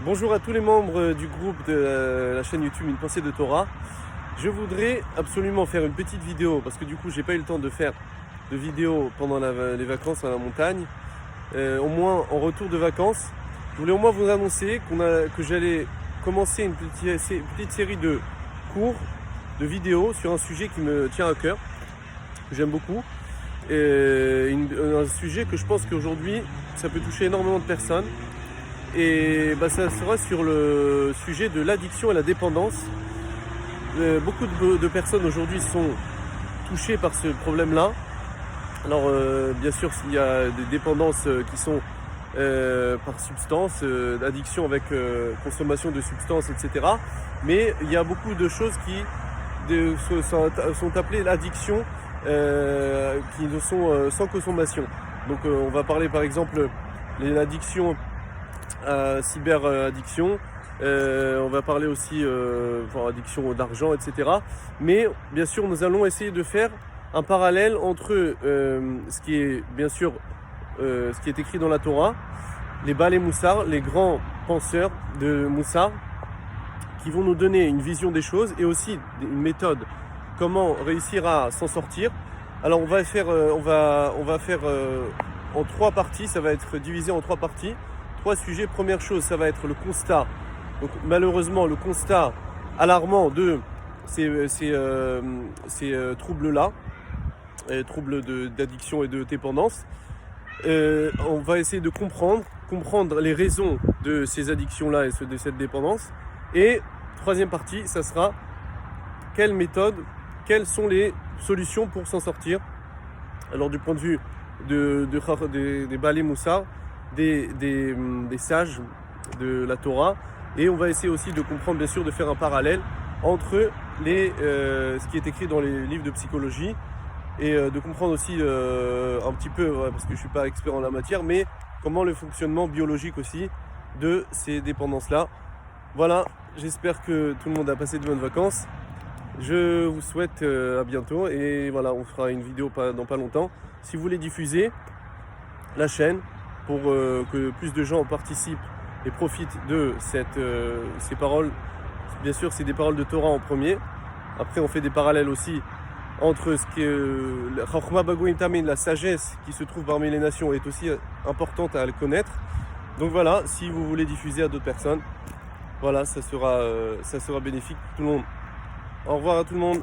Bonjour à tous les membres du groupe de la chaîne YouTube Une Pensée de Torah. Je voudrais absolument faire une petite vidéo parce que du coup j'ai pas eu le temps de faire de vidéo pendant les vacances à la montagne. Au moins en retour de vacances, je voulais au moins vous annoncer que j'allais commencer une petite série de cours, de vidéos sur un sujet qui me tient à cœur, que j'aime beaucoup. Un sujet que je pense qu'aujourd'hui ça peut toucher énormément de personnes. Et ça sera sur le sujet de l'addiction et la dépendance. Beaucoup de personnes aujourd'hui sont touchées par ce problème-là. Alors bien sûr il y a des dépendances qui sont par substance, addiction avec consommation de substances, etc. Mais il y a beaucoup de choses qui sont appelées l'addiction qui ne sont sans consommation. Donc on va parler par exemple de l'addiction cyber-addiction, on va parler aussi addiction d'argent, etc. Mais bien sûr nous allons essayer de faire un parallèle entre ce qui est bien sûr ce qui est écrit dans la Torah, les Baalei Moussar, les grands penseurs de Moussar, qui vont nous donner une vision des choses et aussi une méthode, comment réussir à s'en sortir. Alors on va faire en trois parties, ça va être divisé en trois parties. Trois sujets. Première chose, ça va être le constat. Donc malheureusement, le constat alarmant de ces troubles-là, troubles d'addiction et de dépendance. On va essayer de comprendre les raisons de ces addictions-là et de cette dépendance. Et troisième partie, ça sera quelle méthode, quelles sont les solutions pour s'en sortir. Alors du point de vue des Baalei Moussar, des sages de la Torah, et on va essayer aussi de comprendre, bien sûr, de faire un parallèle entre ce qui est écrit dans les livres de psychologie et de comprendre aussi un petit peu, parce que je ne suis pas expert en la matière, mais comment le fonctionnement biologique aussi de ces dépendances-là. Voilà, j'espère que tout le monde a passé de bonnes vacances. Je vous souhaite à bientôt et voilà, on fera une vidéo dans pas longtemps. Si vous voulez diffuser la chaîne, pour que plus de gens participent et profitent de ces paroles. Bien sûr, c'est des paroles de Torah en premier. Après, on fait des parallèles aussi entre ce que la Chokhma Bagoim Tamin, la sagesse qui se trouve parmi les nations, est aussi importante à le connaître. Donc voilà, si vous voulez diffuser à d'autres personnes, voilà, ça sera bénéfique pour tout le monde. Au revoir à tout le monde.